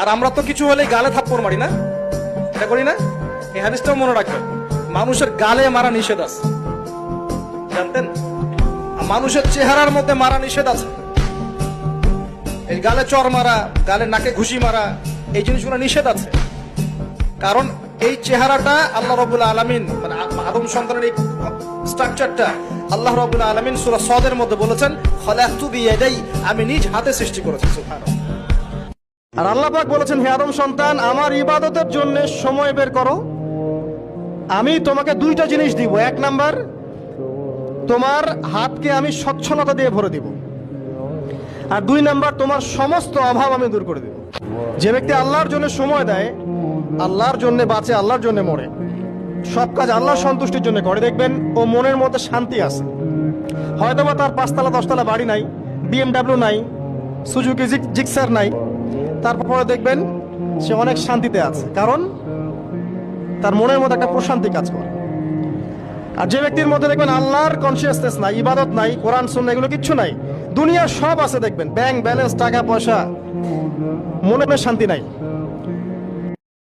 আর আমরা তো কিছু হলেই গালে থাপ্পড় মারি না, এটা করি না? এই হাদিসটাও মনে রাখবেন, মানুষের গালে মারা নিষেধ আছে, জানতেন? মানুষের চেহারার মধ্যে মারা নিষেধ আছে। এই গালে চর মারা, গালে নাকে ঘুষি মারা, এই জিনিসগুলো নিষেধ আছে। কারণ এই চেহারাটা আল্লাহ রাব্বুল আলামিন, মানে আদম সন্তানের এই স্ট্রাকচারটা আল্লাহ রাব্বুল আলামিন সূরা সদের মধ্যে বলেছেন, খলাকতু বিয়াদাই, আমি নিজ হাতে সৃষ্টি করেছি। সুবহানাল্লাহ। আর আল্লাহ পাক বলেছেন, হে আদম সন্তান, আমার ইবাদতের জন্য সময় বের করো, আমি তোমাকে দুইটা জিনিস দিব। এক নাম্বার, তোমার হাতকে আমি স্বচ্ছলতা দিয়ে ভরে দিব, আর দুই নাম্বার, তোমার সমস্ত অভাব আমি দূর করে দিব। যে ব্যক্তি আল্লাহর জন্য সময় দেয়, আল্লাহর জন্য বাঁচে, আল্লাহর জন্য মরে, সব কাজ আল্লাহর সন্তুষ্টির জন্য করে, দেখবেন ও মনের মধ্যে শান্তি আছে। হয়তোবা তার 5তলা 10তলা বাড়ি নাই, BMW নাই, সুজুকি জিক্সার নাই, তারপরে দেখবেন সে অনেক শান্তিতে আছে, কারণ তার মনের মধ্যে একটা প্রশান্তি কাজ করে। আর যে ব্যক্তির মধ্যে দেখবেন আল্লাহর কনসিয়াসনেস নাই, ইবাদত নাই, কোরআন সুন্নাহ এগুলো কিচ্ছু নাই, দুনিয়ার সব আছে, দেখবেন ব্যাংক ব্যালেন্স, টাকা পয়সা, মনে শান্তি নাই।